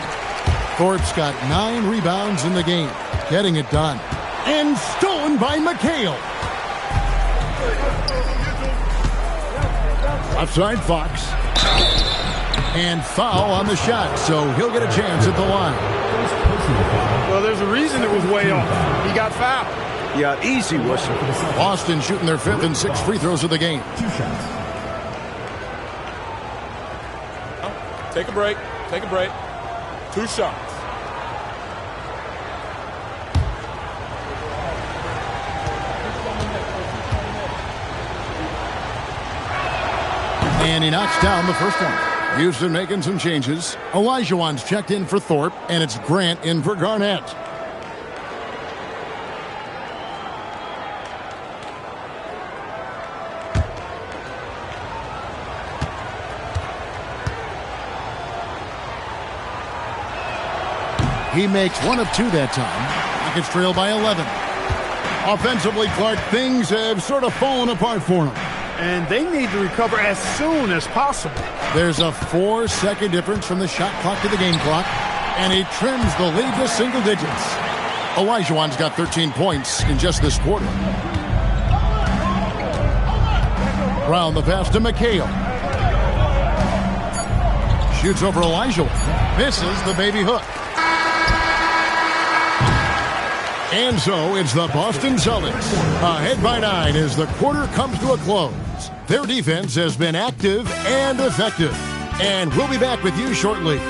S1: Thorpe's got 9 rebounds in the game. Getting it done. And stolen by McHale. Offside Fox. And foul on the shot, so he'll get a chance at the line.
S2: Well, there's a reason it was way off. He got fouled.
S3: Yeah, easy whistle.
S1: Boston shooting their 5th and 6th free throws of the game.
S6: 2 shots.
S5: Take a break. Take a break. 2 shots.
S1: And he knocks down the first one. Houston making some changes. Olajuwon's checked in for Thorpe, and it's Grant in for Garnett. He makes one of two that time. Rockets trail by 11. Offensively, Clark, things have sort of fallen apart for him.
S2: And they need to recover as soon as possible.
S1: There's a 4-second difference from the shot clock to the game clock, and he trims the lead to single digits. Olajuwon's got 13 points in just this quarter. Brown the pass to McHale. Shoots over Olajuwon. Misses the baby hook. And so it's the Boston Celtics ahead by 9 as the quarter comes to a close. Their defense has been active and effective. And we'll be back with you shortly.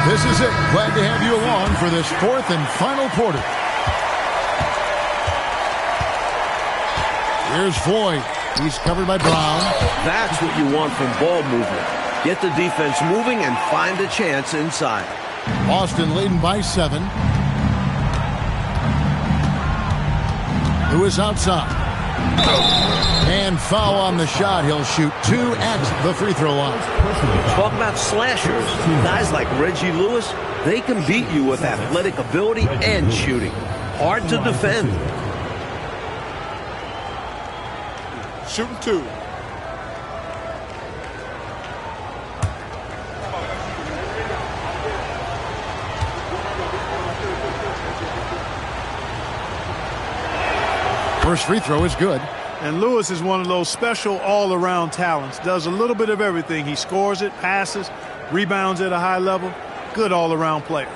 S1: This is it. Glad to have you along for this fourth and final quarter. Here's Floyd. He's covered by Brown.
S3: That's what you want from ball movement. Get the defense moving and find a chance inside.
S1: Boston leading by 7. Lewis outside. And foul on the shot. He'll shoot 2 at the free throw line.
S3: Talk about slashers. Guys like Reggie Lewis, they can beat you with athletic ability and shooting. Hard to defend.
S5: Shooting 2.
S1: First free throw is good.
S2: And Lewis is one of those special all-around talents. Does a little bit of everything. He scores it, passes, rebounds at a high level. Good all-around player.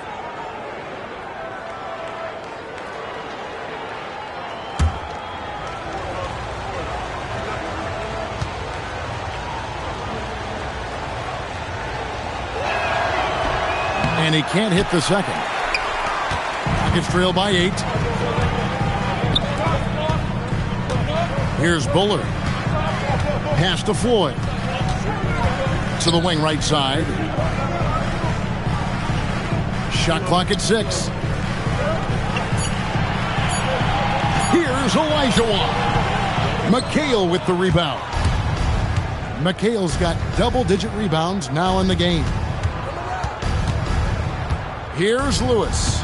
S1: And he can't hit the second. Rockets trail by 8. Here's Buller. Pass to Floyd. To the wing right side. Shot clock at 6. Here's Olajuwon. McHale with the rebound. McHale's got double-digit rebounds now in the game. Here's Lewis.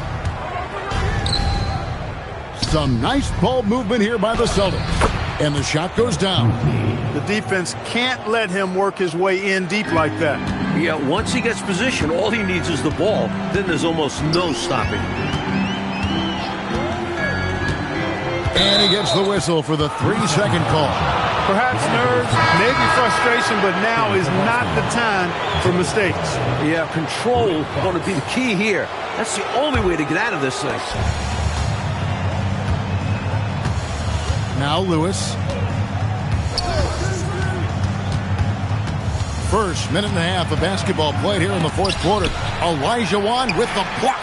S1: Some nice ball movement here by the Celtics. And the shot goes down.
S2: The defense can't let him work his way in deep like that.
S3: Yeah, once he gets position, all he needs is the ball. Then there's almost no stopping.
S1: And he gets the whistle for the 3-second call.
S2: Perhaps nerves, maybe frustration, but now is not the time for mistakes.
S3: Yeah, control going to be the key here. That's the only way to get out of this thing.
S1: Now Lewis. First minute and a half of basketball played here in the fourth quarter. Olajuwon with the block.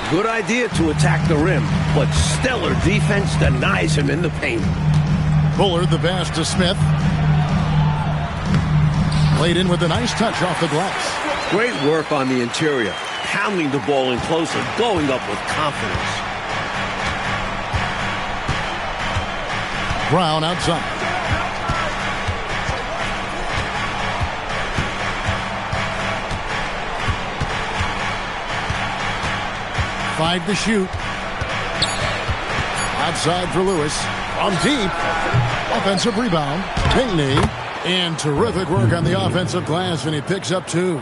S3: Good idea to attack the rim, but stellar defense denies him in the paint.
S1: Bullard the pass to Smith. Played in with a nice touch off the glass.
S3: Great work on the interior, pounding the ball in close and going up with confidence.
S1: Brown outside. Five to shoot. Outside for Lewis. On deep. Offensive rebound. Pinkney. And terrific work on the offensive glass, and he picks up 2.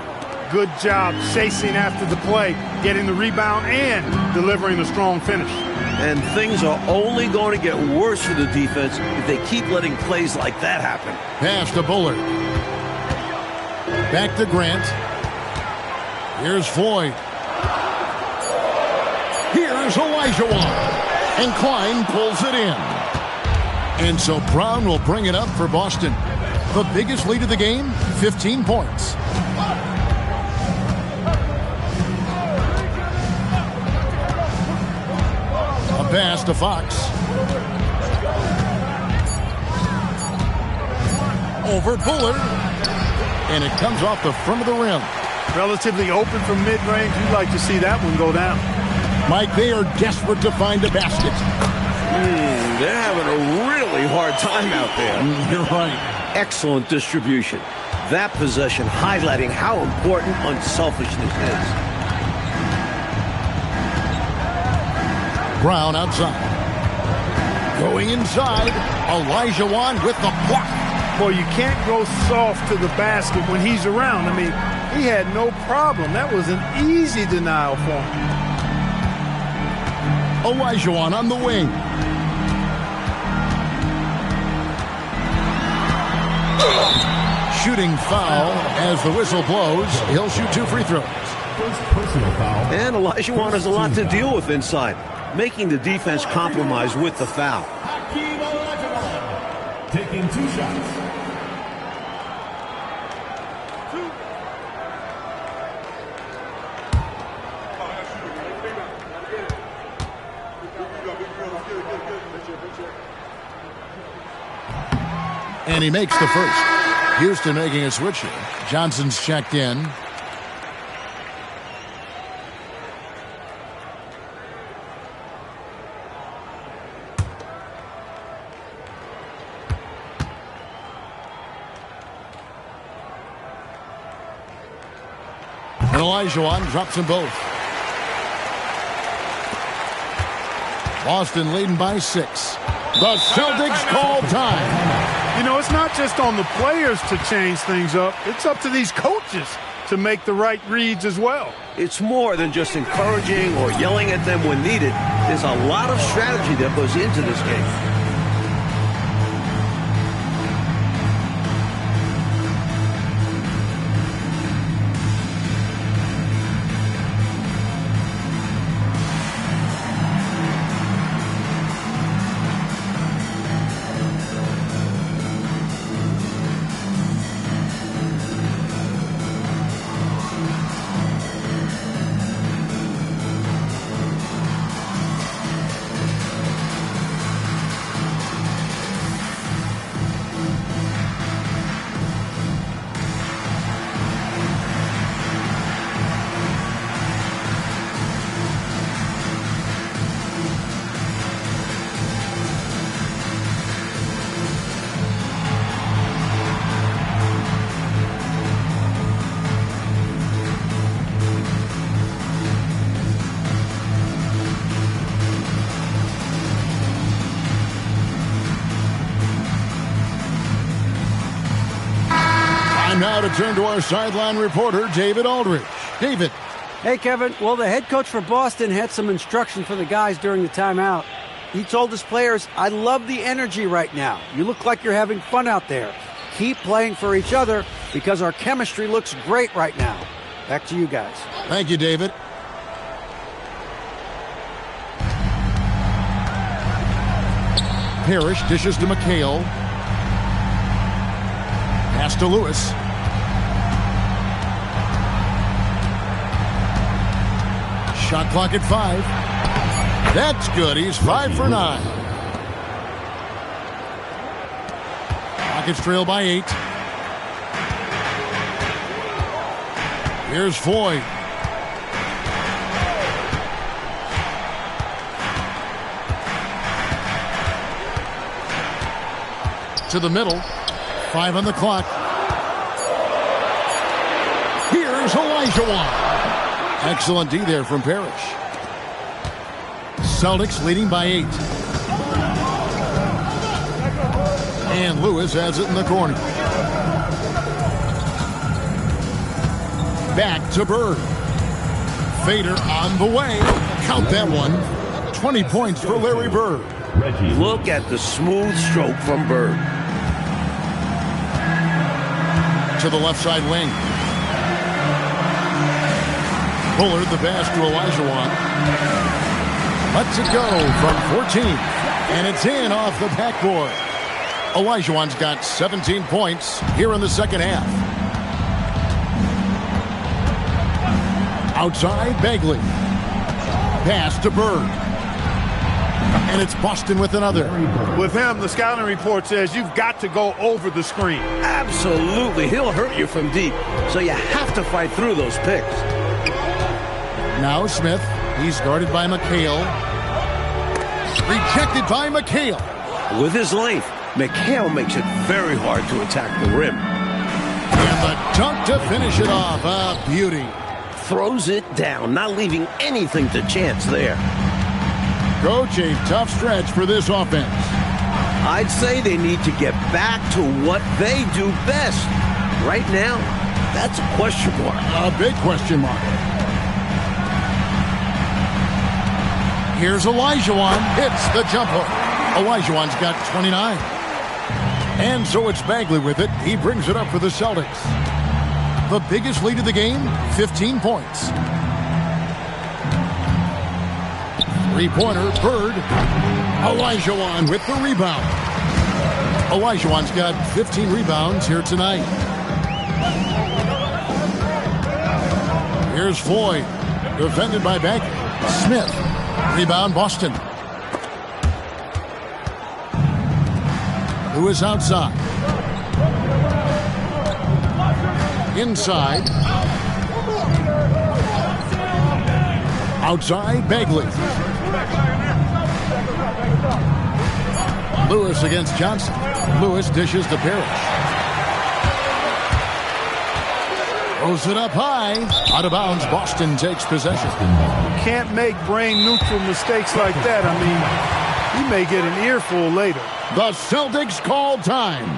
S2: Good job chasing after the play, getting the rebound and delivering a strong finish.
S3: And things are only going to get worse for the defense if they keep letting plays like that happen.
S1: Pass to Bullard. Back to Grant. Here's Floyd. Here's Olajuwon. And Klein pulls it in. And so Brown will bring it up for Boston. The biggest lead of the game, 15 points. A pass to Fox. over Bullard. And it comes off the front of the rim.
S2: Relatively open from mid-range. You'd like to see that one go down.
S1: Mike, they are desperate to find a basket.
S3: They're having a really hard time out there.
S1: You're right.
S3: Excellent distribution. That possession highlighting how important unselfishness is.
S1: Brown outside. Going inside. Olajuwon with the block.
S2: Boy, you can't go soft to the basket when he's around. I mean, he had no problem. That was an easy denial for him.
S1: Olajuwon on the wing. Shooting foul as the whistle blows. He'll shoot 2 free throws.
S6: First personal foul.
S3: And Olajuwon has a lot to deal with inside, making the defense compromise with the foul.
S6: Taking 2 shots.
S1: And he makes the first. Houston making a switch here. Johnson's checked in. And Olajuwon drops them both. Boston leading by 6. The Celtics call time.
S2: You know, it's not just on the players to change things up. It's up to these coaches to make the right reads as well.
S3: It's more than just encouraging or yelling at them when needed. There's a lot of strategy that goes into this game.
S1: Now to turn to our sideline reporter, David Aldridge. David.
S7: Hey, Kevin. Well, the head coach for Boston had some instruction for the guys during the timeout. He told his players, I love the energy right now. You look like you're having fun out there. Keep playing for each other because our chemistry looks great right now. Back to you guys.
S1: Thank you, David. Parrish dishes to McHale. Pass to Lewis. Shot clock at 5. That's good. He's 5 for 9. Rockets trail by 8. Here's Floyd. To the middle. 5 on the clock. Here's Olajuwon. Excellent D there from Parrish. Celtics leading by 8. And Lewis has it in the corner. Back to Bird. Fader on the way. Count that one. 20 points for Larry Bird.
S3: Look at the smooth stroke from Bird.
S1: To the left side wing. Bullard the pass to Olajuwon. Lets it go from 14. And it's in off the backboard. Olajuwon's got 17 points here in the second half. Outside, Bagley. Pass to Bird. And it's Boston with another.
S2: With him, the scouting report says you've got to go over the screen.
S3: Absolutely. He'll hurt you from deep, so you have to fight through those picks.
S1: Now Smith. He's guarded by McHale. Rejected by McHale.
S3: With his length, McHale makes it very hard to attack the rim.
S1: And the dunk to finish it off. A beauty.
S3: Throws it down, not leaving anything to chance there.
S1: Coach, a tough stretch for this offense.
S3: I'd say they need to get back to what they do best. Right now, that's a question mark.
S1: A big question mark. Here's Olajuwon. Hits the jump hook. Olajuwon's got 29. And so it's Bagley with it. He brings it up for the Celtics. The biggest lead of the game, 15 points. Three-pointer, Bird. Olajuwon with the rebound. Olajuwon's got 15 rebounds here tonight. Here's Floyd. Defended by Bagley. Smith. Rebound, Boston. Lewis outside. Inside. Outside, Bagley. Lewis against Johnson. Lewis dishes to Parrish. Throws it up high. Out of bounds, Boston takes possession.
S2: Can't make brain-neutral mistakes like that. I mean, he may get an earful later.
S1: The Celtics call time.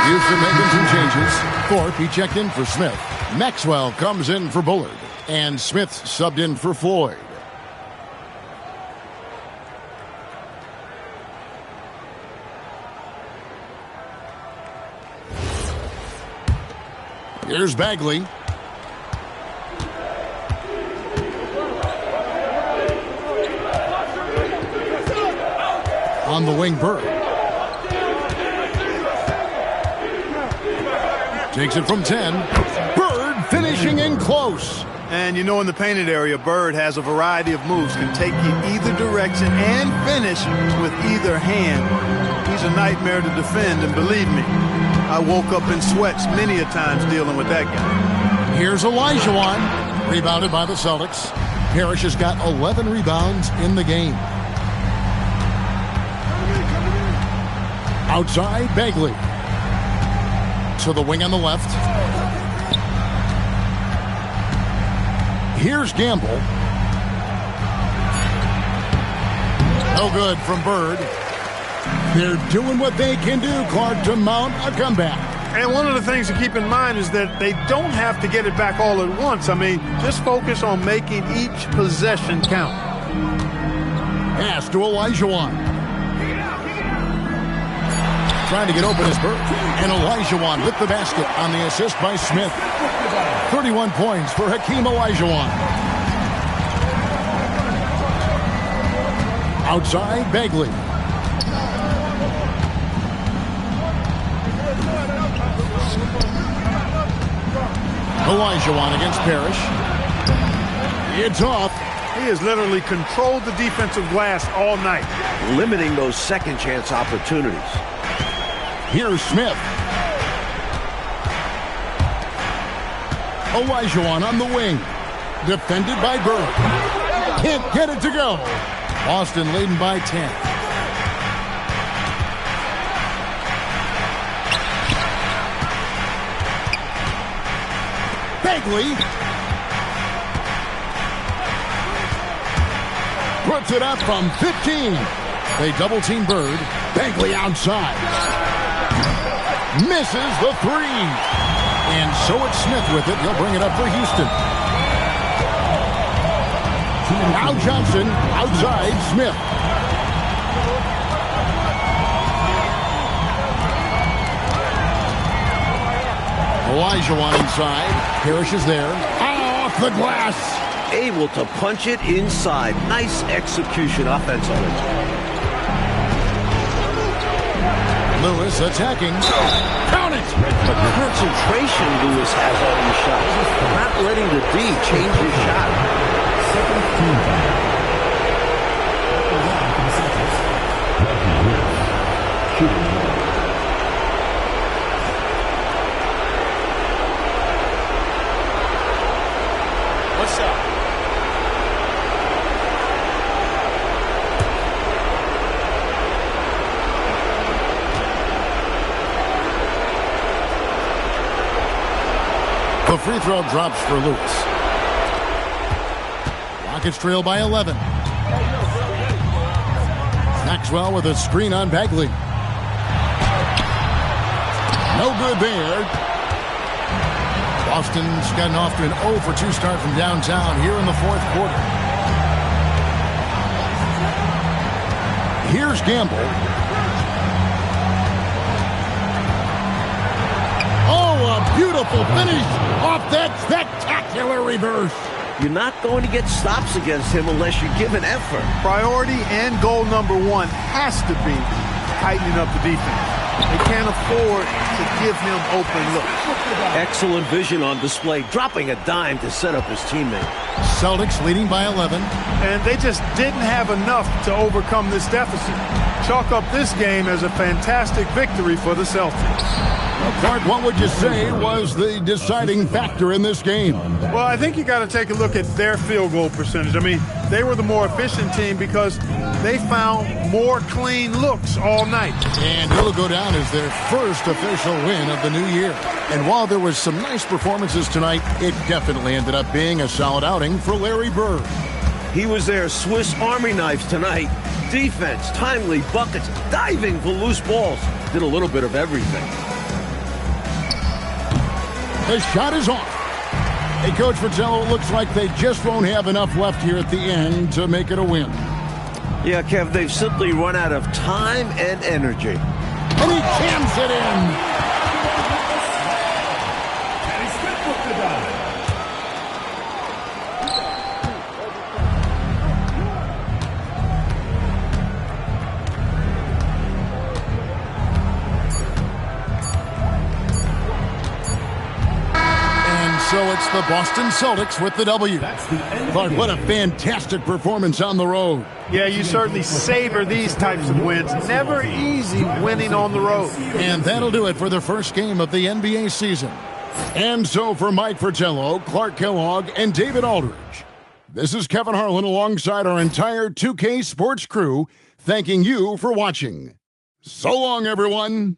S1: Houston making some changes. Thorpe, he checked in for Smith. Maxwell comes in for Bullard. And Smith subbed in for Floyd. Here's Bagley. On the wing, Bird. Takes it from 10. Bird finishing in close.
S2: And you know, in the painted area, Bird has a variety of moves. Can take you either direction and finish with either hand. He's a nightmare to defend, and believe me, I woke up in sweats many a times dealing with that guy.
S1: Here's Olajuwon. Rebounded by the Celtics. Parrish has got 11 rebounds in the game. Outside, Bagley. To the wing on the left. Here's Gamble. No good from Bird. They're doing what they can do, Clark, to mount a comeback.
S2: And one of the things to keep in mind is that they don't have to get it back all at once. I mean, just focus on making each possession count.
S1: Pass to Olajuwon. Trying to get open is Bird. And Olajuwon with the basket on the assist by Smith. 31 points for Hakeem Olajuwon. Outside, Bagley. Olajuwon against Parrish. It's off.
S2: He has literally controlled the defensive glass all night.
S3: Limiting those second chance opportunities.
S1: Here's Smith. Olajuwon on the wing. Defended by Bird. Can't get it to go. Boston leading by 10. Bagley. Puts it up from 15. They double-team Bird. Bagley outside. Misses the three. And so it's Smith with it. He'll bring it up for Houston. Now Johnson outside Smith. Olajuwon inside. Parrish is there. Off the glass.
S3: Able to punch it inside. Nice execution offensively.
S1: Lewis attacking. Count it!
S3: The concentration Lewis has on these shots. Not letting the D change his shot.
S6: Second team foul. The line for the Celtics. Reggie Lewis. Shooting one.
S5: One shot.
S1: The free throw drops for Lewis. Rockets trail by 11. Maxwell with a screen on Bagley. No good there. Boston's gotten off to an 0 for 2 start from downtown here in the fourth quarter. Here's Gamble. Oh, a beautiful finish off that spectacular reverse.
S3: You're not going to get stops against him unless you give an effort.
S2: Priority and goal number one has to be tightening up the defense. They can't afford to give him open looks.
S3: Excellent vision on display, dropping a dime to set up his teammate.
S1: Celtics leading by 11.
S2: And they just didn't have enough to overcome this deficit. Chalk up this game as a fantastic victory for the Celtics.
S1: Well, Clark, what would you say was the deciding factor in this game?
S2: Well, I think you got to take a look at their field goal percentage. I mean, they were the more efficient team because they found more clean looks all night.
S1: And it'll go down as their first official win of the new year. And while there was some nice performances tonight, it definitely ended up being a solid outing for Larry Bird.
S3: He was their Swiss Army knife tonight. Defense, timely buckets, diving for loose balls. Did a little bit of everything.
S1: The shot is off. Hey, Coach Fratello, it looks like they just won't have enough left here at the end to make it a win.
S3: Yeah, Kev, they've simply run out of time and energy.
S1: And he jams it in. So it's the Boston Celtics with the W. Clark, what a fantastic performance on the road.
S2: Yeah, you certainly savor these types of wins. Never easy winning on the road.
S1: And that'll do it for the first game of the NBA season. And so for Mike Fratello, Clark Kellogg, and David Aldridge, this is Kevin Harlan alongside our entire 2K Sports crew, thanking you for watching. So long, everyone.